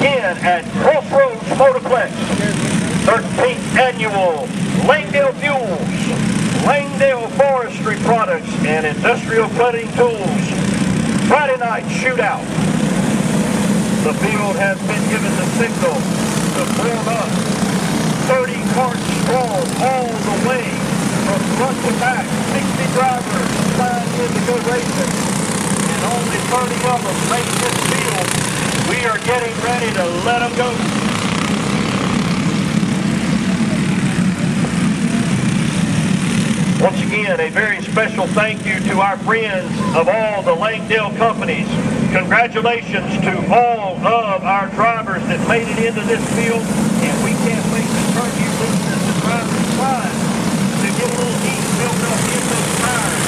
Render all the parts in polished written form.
again at Crossroads Motorplex. 13th Annual Langdale Fuels, Langdale Forestry Products, and Industrial Cutting Tools Friday night shootout. The field has been given the signal to form up. 30 carts strong all the way from front to back. 60 drivers signed in to go racing, and only 30 of them make this field. We are getting ready to let them go. Once again, a very special thank you to our friends of all the Langdale companies. Congratulations to all of our drivers that made it into this field, and we can't wait to turn you loose as the drivers try to get a little heat built up in those tires.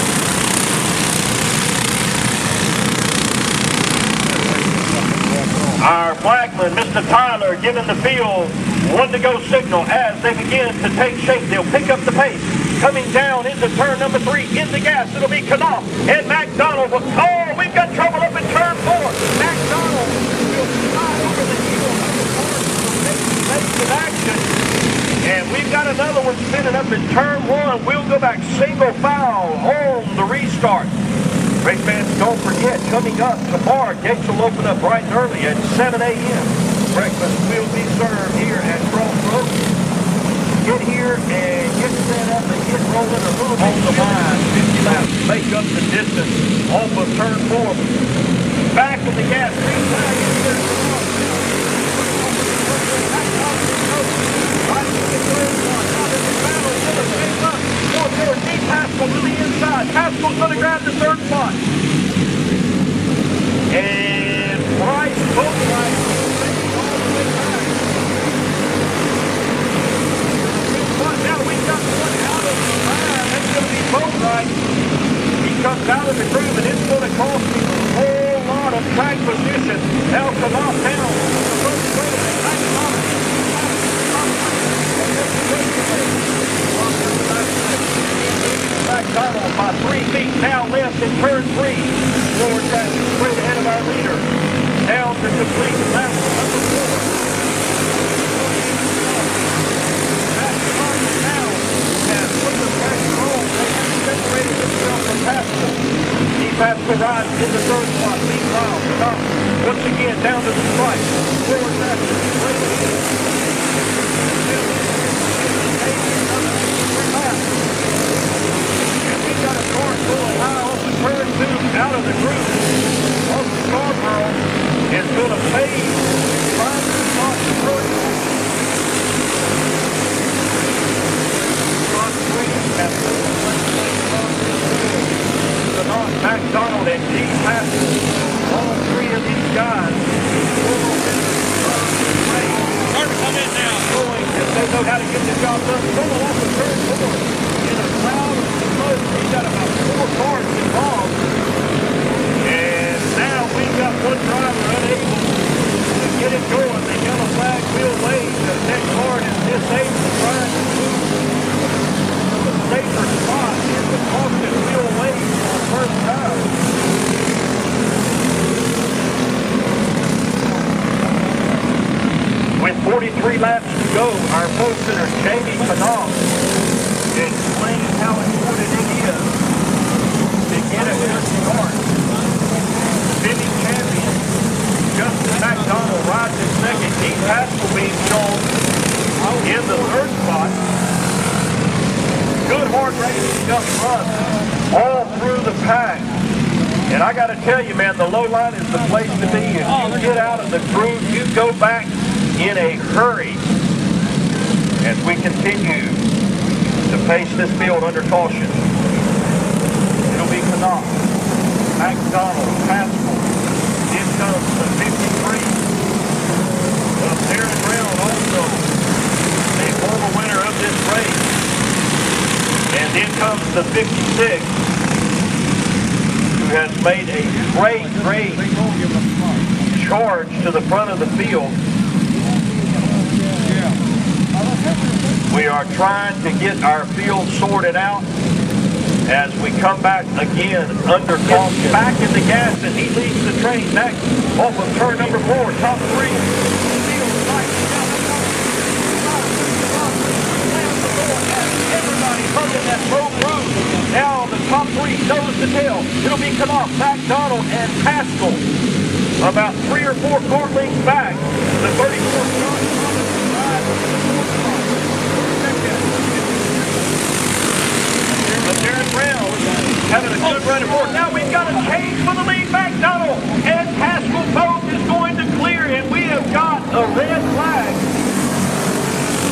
Our flagman, Mr. Tyler, giving the field one to go signal as they begin to take shape. They'll pick up the pace. Coming down into turn number 3, in the gas, it'll be Knopf and McDonald. Oh, we've got trouble up in turn 4. McDonald will slide over the heel of the course of action. And we've got another one spinning up in turn 1. We'll go back single foul on the restart. Race fans, don't forget, coming up tomorrow, gates will open up bright and early at 7 a.m. Breakfast will be served here at Crossroads. Get here and get set up and get rolling a little bit on the line. 50 laps, make up the distance off of turn 4. Back in the gas, Pascal to the inside. Pascal's going to grab the third spot. And Bryce, both Bryce, all the way back. Now we've got one out of the line. That's going to be both right. He comes out of the groove, and it's going to cost him a whole lot of track position. Now Knopf down. McDonald by 3 feet, now left in turn 3. Forward traffic straight ahead of our leader. Down to complete lap number 4. Separated himself from Pascal. Pascal rides in the third spot. Meanwhile, Knopf once again down to the stripe. Forward traffic straight ahead. And we've got a car going high off the turn 2 out of the group. Off the Scarborough is going to fade. Trying to start the first. McDonald and D. Pascal, all 3 of these guys start to come in now. Going if they know how to get the job done. Going off the turn 4 in a cloud of smoke. He's got about 4 cars involved. And now we've got one driver unable to get it going. The yellow flag will wave. The next car is disabled, trying to move the safer spot in the caution will wave for the first time. With 43 laps to go, our pole sitter Jamie Knopf explains how important it is to get a good start. Defending champion Justin McDonald rides in second. D. Pascal being shown in the third spot. Good hard racing just runs all through the pack. And I got to tell you, man, the low line is the place to be. If you get out of the groove, you go back in a hurry as we continue to pace this field under caution. It'll be Knopf, McDonald, Pascal. In comes the 53. Up there in the ground also a former winner of this race. And in comes the 56, who has made a great charge to the front of the field. We are trying to get our field sorted out. as we come back again under caution. Back in the gas, and he leads the train back off of turn number 4, top 3. Everybody hugging that low groove. Now the top 3 nose to tail. It'll be Knopf, McDonald, and Haskell. About 3 or 4 car lengths back. The 34 Darren Brown having a good run forward. Now we've got a change for the lead. McDonald and Haskell both is going to clear, and we have got a red flag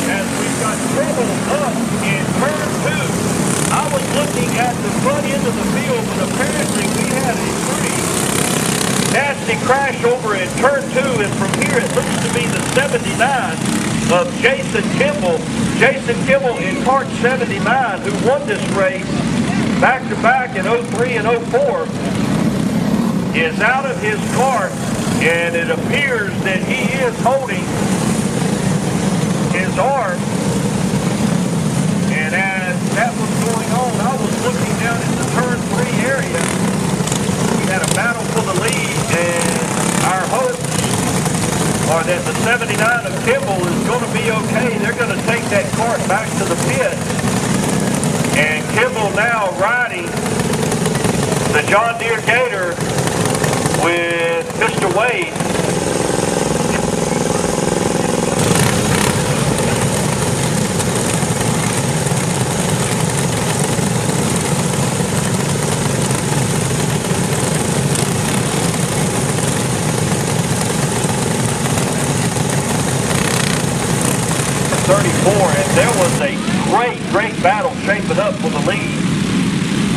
as we've got trouble up in turn 2. I was looking at the front end of the field, but apparently we had a pretty nasty crash over in turn 2, and from here it looks to be the 79 of Jason Kimball. Jason Kimball in kart 79, who won this race back-to-back in 03 and 04, is out of his kart, and it appears that he is holding his arm. And as that was going on, I was looking down at the turn 3 area. We had a battle for the lead, and our hopes are that the 79 of Kimball is going to be okay. They're going to take that kart back to the pit. And Kimball now riding the John Deere Gator with Mr. Wade. And there was a great battle shaping up for the lead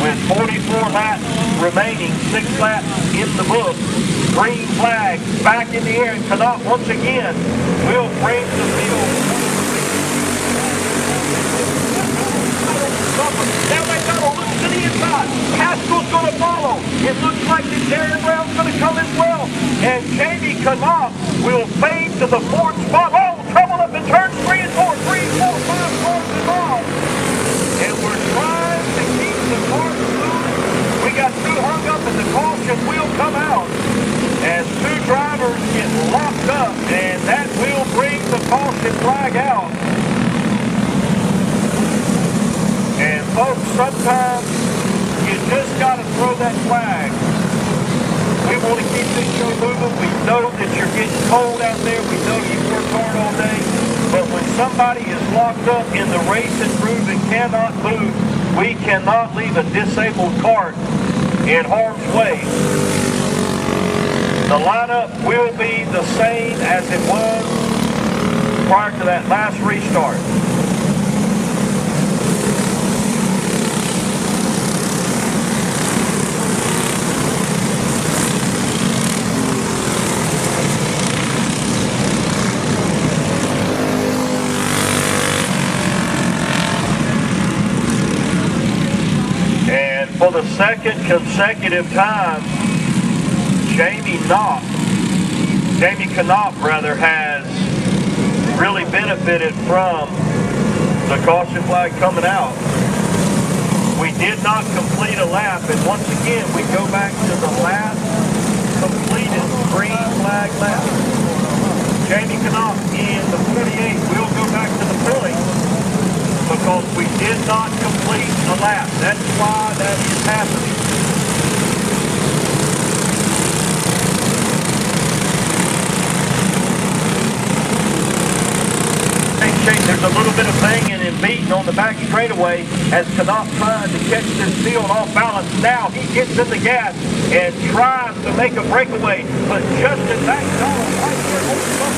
with 44 laps remaining, 6 laps in the book. Green flag back in the air, and Knopf once again will bring the field. Now McDonald looks to the inside. Haskell's going to follow. It looks like that Darren Brown's going to come as well. And Jamie Knopf will fade to the 4th spot. Oh, trouble up in turns 3 and 4. 3, 4, 5 cars involved. And we're trying to keep the cars moving. We got 2 hung up, and the caution will come out as 2 drivers get locked up, and that will bring the caution flag out. And folks, sometimes you just got to throw that flag. We want to keep this show moving. We know that you're getting cold out there. We know you work hard all day. But when somebody is locked up in the racing groove and cannot move, we cannot leave a disabled cart in harm's way. The lineup will be the same as it was prior to that last restart. For the second consecutive time, Jamie Knopf has really benefited from the caution flag coming out. We did not complete a lap, and once again, we go back to the last completed green flag lap. Jamie Knopf in the 48 will go back to the point, because we did not complete a lap. That's why that is happening. There's a little bit of banging and beating on the back straightaway as Knopf trying to catch this field off balance. Now he gets in the gas and tries to make a breakaway, but Justin McDonald right there holds up.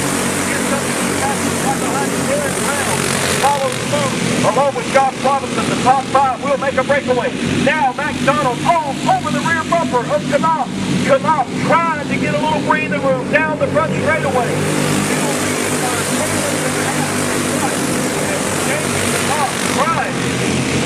Here comes the gas right behind him, Darren Brown. Follows through along with Josh Robinson. The top 5 will make a breakaway. Now McDonald off over the rear bumper of Knopf. Knopf trying to get a little breathing room down the front straightaway. Trying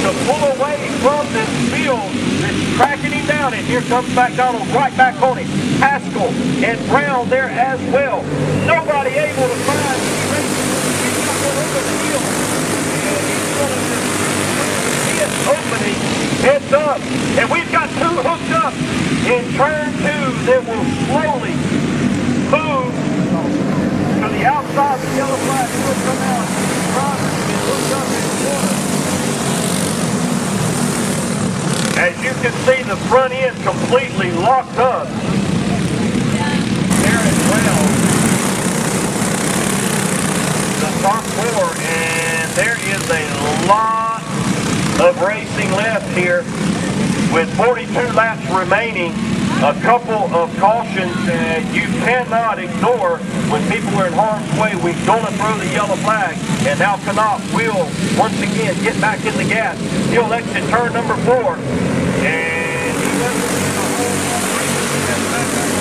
to pull away from this field that's tracking him down, and here comes McDonald right back on him. Haskell and Brown there as well. Nobody able to find the field. And he's going to and opening heads up. And we've got two hooked up in turn two that will slowly move to the outside. The yellow flag will come out. Driver is hooked up in corner. As you can see, the front end completely locked up. There as well. The top four, and there is a lot of racing left here with 42 laps remaining. A couple of cautions that you cannot ignore when people are in harm's way. We're going to throw the yellow flag, and now Knopf will once again get back in the gas. He'll exit turn number 4, and he doesn't get a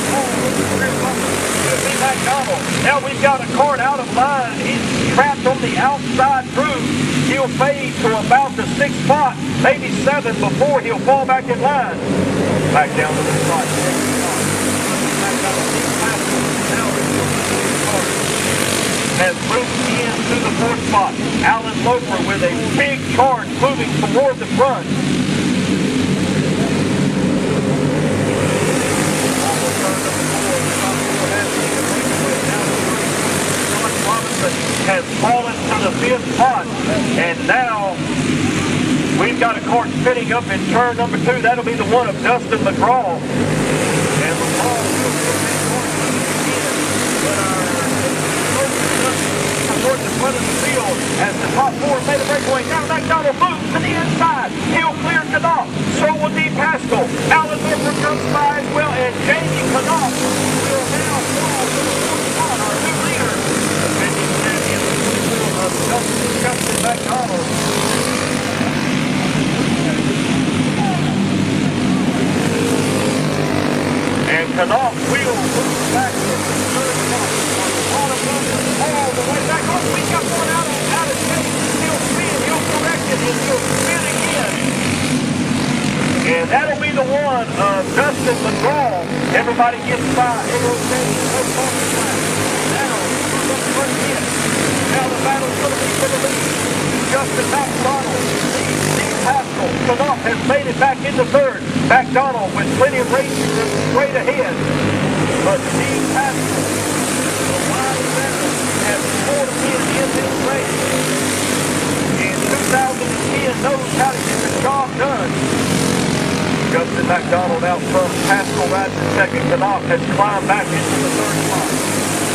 whole lot of McDonald. Now we've got a cart out of line. He's trapped on the outside groove. He'll fade to about the 6th spot, maybe 7 before he'll fall back in line. Back down to the spot. Has moved into the 4th spot. Alan Loper with a big charge moving toward the front. Has fallen to the 5th spot, and now we've got a cart spinning up in turn number 2. That'll be the one of Dustin McGraw. And McGraw will put that cart in, but towards the front of the field as the top 4 made a breakaway. Now McDonald moves to the inside. He'll clear Knopf. So will D. Pascal. Alan Loper comes by as well, and Jamie Knopf will now fall to the 4th spot, our new leader. Justin McDonald. And Knopf will move back into the 3rd spot. All the way back. Oh, we got one out of shape. He'll spin, he'll correct it, and he'll spin again. And that'll be the one of Dustin McGraw. Everybody gets by. Now the battle's going to be for the lead. Justin McDonald, Steve Pascal. Knopf has made it back into 3rd. McDonald with plenty of racing straight ahead. But Steve Pascal, the wide veteran, has scored again in this race. In 2010, knows how to get the job done. Justin McDonald out front. Pascal rides in 2nd. Knopf has climbed back into the 3rd spot.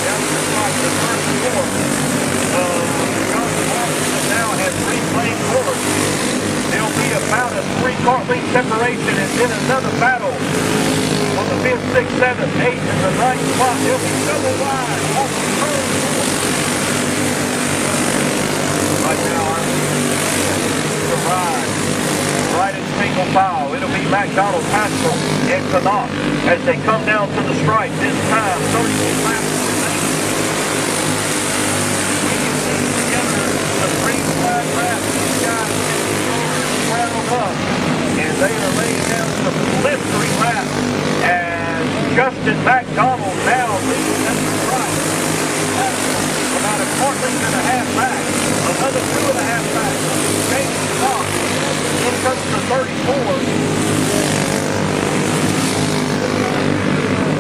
Down to the spot, the 3rd and 4th. Now has reclaimed course. There'll be about a 3-car length separation, and then another battle on the 5th, 6th, 7th, 8th, and the 9th spot. There'll be double wide on the turn 4. Right now, the ride right in single file. It'll be McDonald, Pascal, and Knopf as they come down to the stripe. This time, 32 laps. And they are laying down some blistering laps as Justin McDonald now leads at the right. About a quart length and a half back. Another 2.5 back. James Knopf. In comes the 34.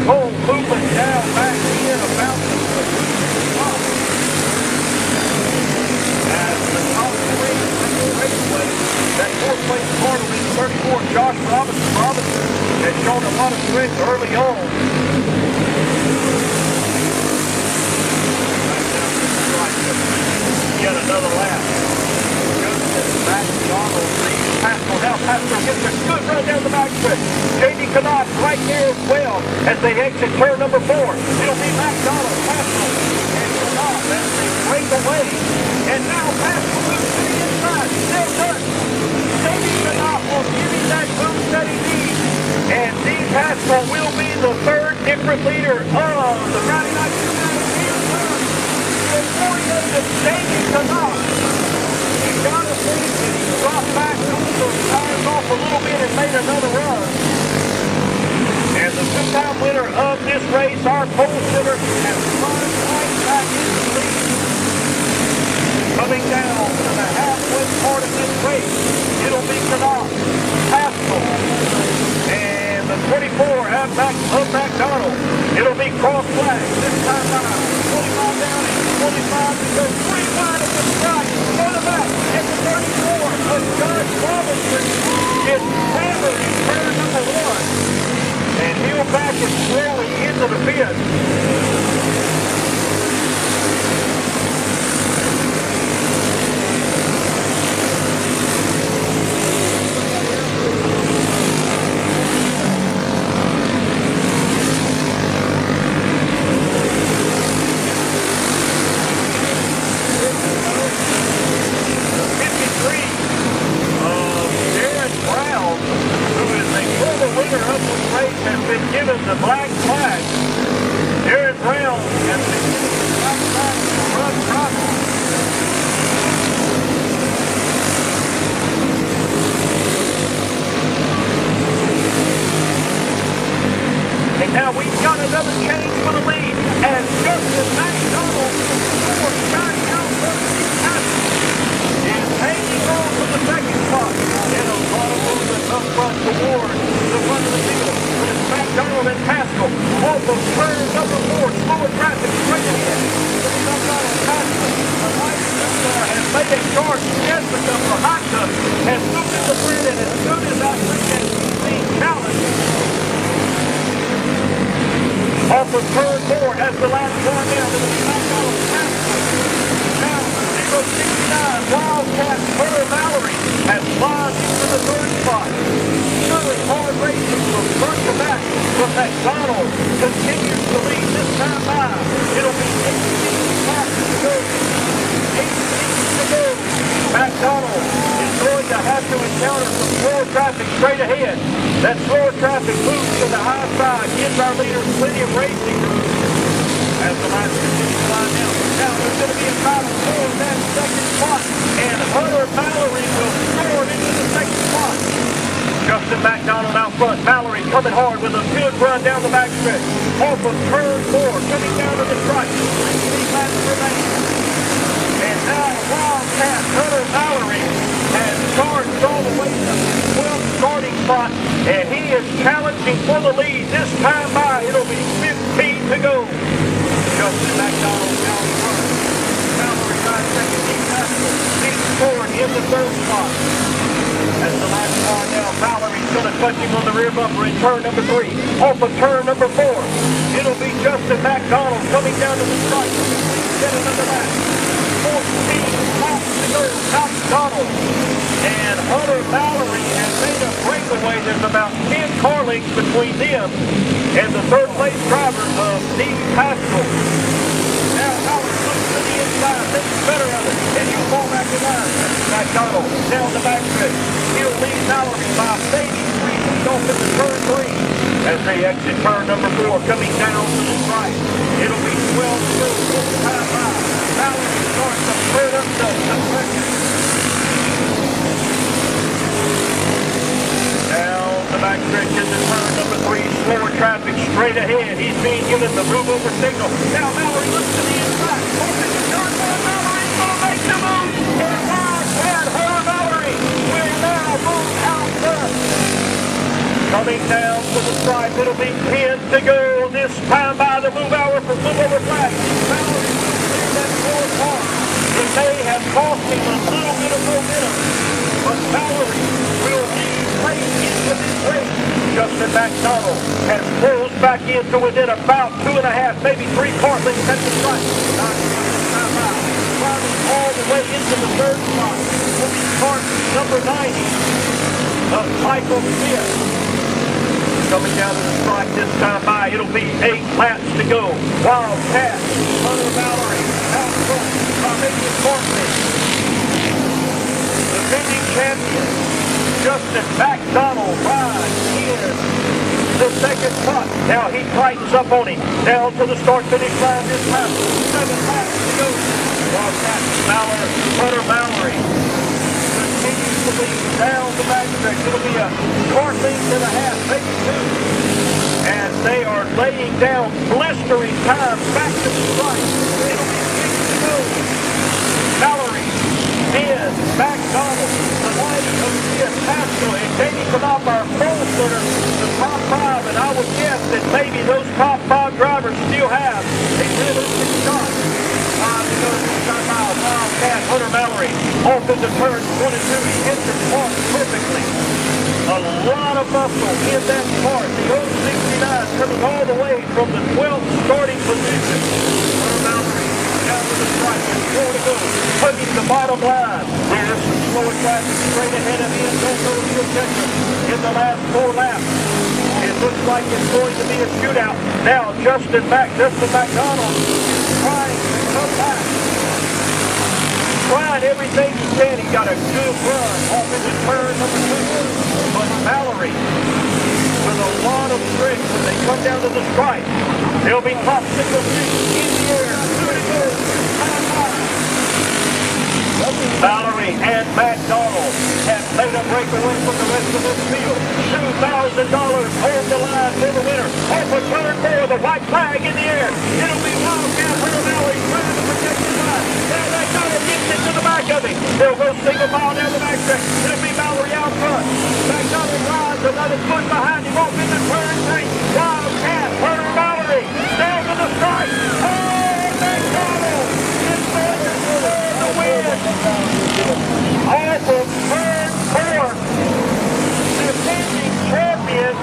Cole moving down back in about the 50 as the top 3 breakaway. That 4th place car will be 34, Josh Robinson. Robinson has shown a lot of strength early on. Yet another lap. McDonald leads Pascal. Now Pascal gets a good run down the backstretch. Jamie Knopf right there as well as they exit turn number 4. It'll be McDonald, Pascal, and Knopf as they break away. And now Pascal moves to the inside. Still done. Jamie Knopf will give him that boost that he needs. And D. Pascal will be the 3rd different leader of the Friday Night Shootout. Before he goes to Jamie Knopf, you got to think that he dropped back, took those tires off a little bit and made another run. And the 2-time winner of this race, our pole sitter, has climbed right back into the lead. Coming down to the halfway part of this race. it'll be Canal, Haskell, and the 24 of McDonald. It'll be cross flag. This time by 25 down and 25 to go. 3 wide at the strike. For the back. And the 34 of John Robinson is hammered in turn number 1. And he'll back it slowly into the pit. The black flag. Darren Brown has been given the black flag for run problem. And now we've got another change for the lead as Justin McDonald, who was shining out for the is hanging on to the second spot. And a lot of movement up front toward the front of the field. McDonald and Haskell off of turn number 4, slower traffic straight ahead. McDonald and Haskell, the light has made a charge. Jessica for hot tub has moved in the grid, and as soon as I think that he's being challenged, off of turn 4 as the last one down to the McDonald and Haskell. Now 069 Wildcat Murder Mallory has climbed into the 3rd spot. Really hard racing from front to back, but McDonald continues to lead this time by. It'll be 18 laps to go. 18 to go. McDonald is going to have to encounter some slower traffic straight ahead. That slower traffic moves to the high side, gives our leaders plenty of racing room as the last continues to line down. Now there's going to be a battle for that second spot, and Hunter Mallory will soar into the second spot. Justin McDonald out front. Mallory coming hard with a good run down the backstretch. Off of turn 4, coming down to the stripe. 3 laps remaining. And now Wildcat Hunter Mallory has charged all the way to the 12th starting spot. And he is challenging for the lead. This time by, it'll be 15 to go. Justin McDonald down front. Mallory got second. He's forward in the 3rd spot. As the last car down, Mallory's going to touch him on the rear bumper in turn number 3. Off of turn number 4, it'll be Justin McDonald coming down to the stripe. Get another lap. 14 laps to go. McDonald and Hunter Mallory has made a breakaway. There's about 10 car lengths between them and the 3rd place drivers of Steve Haskell. Now Mallory looks to the inside, thinks better of it, and he'll fall back in line. McDonald down the backstretch. He'll lead Mallory by maybe 3 feet off into turn 3 as they exit turn number 4, coming down to the stripe. It'll be 12 to go. Time by. Mallory starts to spread up the pressure. Down the backstretch into turn number 3, slower traffic straight ahead. He's being given the move over signal. Now Mallory looks to the inside. Opens the turn 4. Mallory's going to make the move. And Wildcat Hunter Mallory will now move out front. Coming down to the stripe, it'll be 10 to go. This time by the move hour for move over flag. Mallory will clear that 4th car. It may have cost him a little bit of momentum, but Mallory will lead late into this race. Justin McDonald has pulled back into within about 2.5, maybe 3 car lengths at the stripe. Climbing all the way into the 3rd spot will be start number 90 of Michael Smith. Coming down to the stripe this time by, it'll be 8 laps to go. Wildcat Hunter Mallory out front by Mason Courtney. Defending champion Justin McDonald rides in the 2nd spot. Now he tightens up on him. Down to the start-finish line this time. 7 laps to go. Wildcat Hunter Mallory continues to lead down the backstretch. It'll be a car length and a half, maybe 2. And they are laying down blistering time back to the stripe. It'll be 6 to go. Mallory, then McDonald, the light of Garcia, Pascal, and Katie Knopf, our pole sitter, the top 5, and I would guess that maybe those top 5 drivers still have a realistic shot. Because he's got Wildcat, Hunter Mallory, off into turns 1 and 2. He hits the part perfectly. A lot of muscle in that part. The old 69 coming all the way from the 12th starting position. Hunter Mallory down to the stripe. There's 4 to go. Hugging the bottom line. There's some slower traffic straight ahead of him. Don't know the objective in the last 4 laps. It looks like it's going to be a shootout. Now Justin McDonald is trying to come back. Trying everything he can. He got a good run off into turn number 2. But Mallory, with a lot of strength when they come down to the stripe, they'll be top single digits in the air. 2 to go. Mallory and McDonald have made a breakaway from the rest of this field. $2,000 on the line for the winner. Off of turn 4, the white flag in the air. It'll be Wildcat Hunter Mallory trying to protect the line. Now McDonald gets into the back of him. They'll go single mile down the backstretch. It'll be Mallory out front. McDonald rides another foot behind him off into turn 3. Wildcat Hunter Mallory down to the stripe. Oh, McDonald is going to score the win. Off of turn 4, defending champion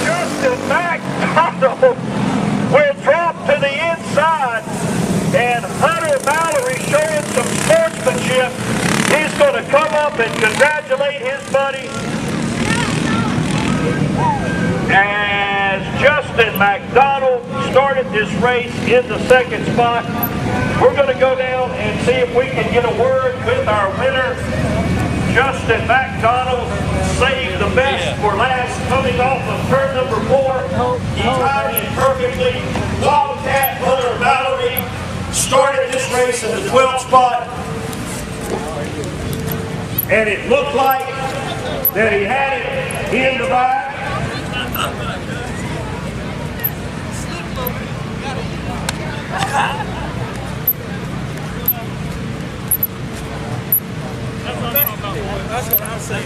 Justin McDonald will drop to the inside, and Hunter Mallory showing some sportsmanship. He's going to come up and congratulate his buddy as Justin McDonald started this race in the 2nd spot. We're going to go down and see if we can get a word with our winner. Justin McDonald saved the best for last, coming off of turn number 4. He timed it perfectly. Wildcat Hunter Mallory started this race in the 12th spot. And it looked like that he had it in the back. That's what I'm saying.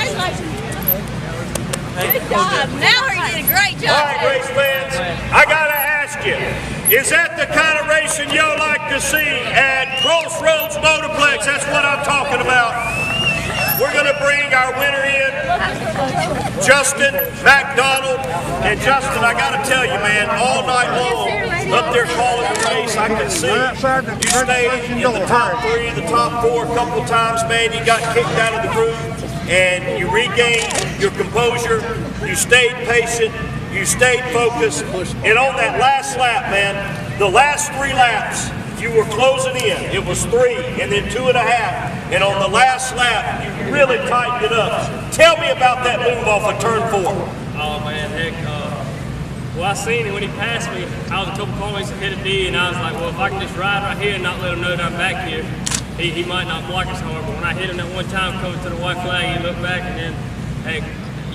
Congratulations. Good job. Mallory did a great job. All right, race fans, I gotta ask you, is that the kind of racing y'all like to see at Crossroads Motorplex? That's what I'm talking about. We're gonna bring our winner in, Justin McDonald. And Justin, I gotta tell you, man, all night long, up there calling the race, I can see you stayed in the top 3, the top 4 a couple of times, man. You got kicked out of the group, and you regained your composure. You stayed patient. You stayed focused. And on that last lap, man, the last 3 laps, you were closing in. It was 3 and then 2.5. And on the last lap, you really tightened it up. Tell me about that move off of turn 4. Oh, man, heck. Well, I seen it when he passed me. I was a couple corners ahead of D, and I was like, well, if I can just ride right here and not let him know that I'm back here, he might not block as hard. But when I hit him that one time coming to the white flag, he looked back, and then, heck,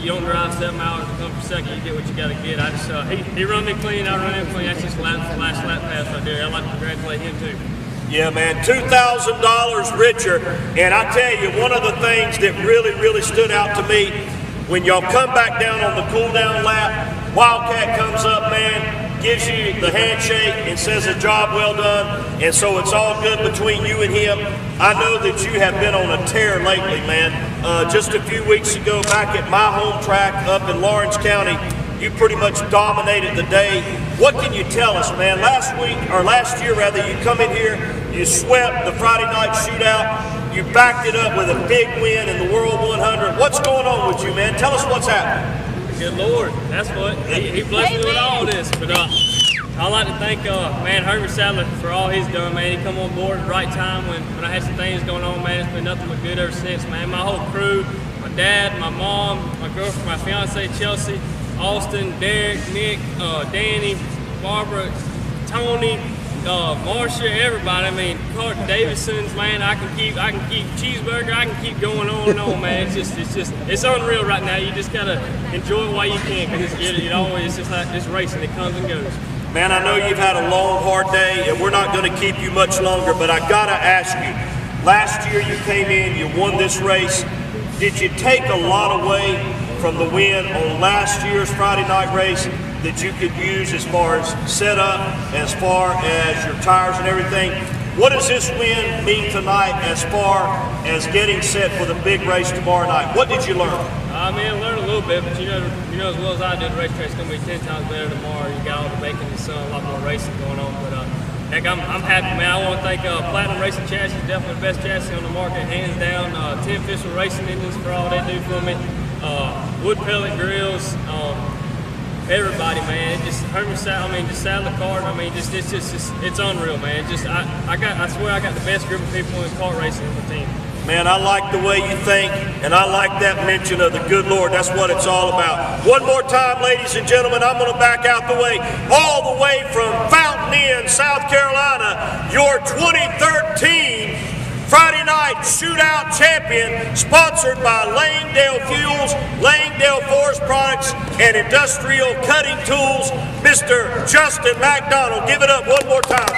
you don't drive 7 hours per second, you get what you got to get. I just, he run me clean, I run him clean. That's just the last lap pass right there. I'd like to congratulate him too. Yeah, man, $2,000 richer. And I tell you, one of the things that really stood out to me, when y'all come back down on the cool down lap, Wildcat comes up, man, gives you the handshake and says a job well done. And so it's all good between you and him. I know that you have been on a tear lately, man. Just a few weeks ago, back at my home track up in Lawrence County, you pretty much dominated the day. What can you tell us, man? Last year, you come in here, you swept the Friday night shootout, you backed it up with a big win in the World 100. What's going on with you, man? Tell us what's happening. Good Lord, that's what, he blessed me with all this. But I'd like to thank man Herbert Sadler for all he's done, man. He come on board at the right time when I had some things going on, man. It's been nothing but good ever since, man. My whole crew, my dad, my mom, my girlfriend, my fiance Chelsea, Austin, Derek, Nick, Danny, Barbara, Tony, Marcia, everybody. I mean, Carter Davidson's, man. I can keep Cheeseburger. I can keep going on and on, man. It's unreal right now. You just gotta enjoy it while you can, because it's just like this racing. It comes and goes. Man, I know you've had a long, hard day, and we're not going to keep you much longer, but I got to ask you, last year you came in, you won this race. Did you take a lot away from the win on last year's Friday night race that you could use as far as setup, as far as your tires and everything? What does this win mean tonight as far as getting set for the big race tomorrow night? What did you learn? I mean, I learned a little bit, but you know as well as I do, the racetrack's going to be 10 times better tomorrow. You got all the bacon in the sun, a lot more racing going on. But heck, I'm happy, man. I want to thank Platinum Racing Chassis, definitely the best chassis on the market, hands down. 10 Official Racing Engines for all they do for me. Wood pellet grills. Everybody, man. Just Herman Saddle. I mean, just Saddle Kart. I mean, it's unreal, man. I swear I got the best group of people in kart racing on the team. Man, I like the way you think, and I like that mention of the good Lord. That's what it's all about. One more time, ladies and gentlemen, I'm going to back out the way, all the way from Fountain Inn, South Carolina, your 2013 Friday night Shootout champion, sponsored by Langdale Fuels, Langdale Forest Products, and Industrial Cutting Tools, Mr. Justin McDonald. Give it up one more time.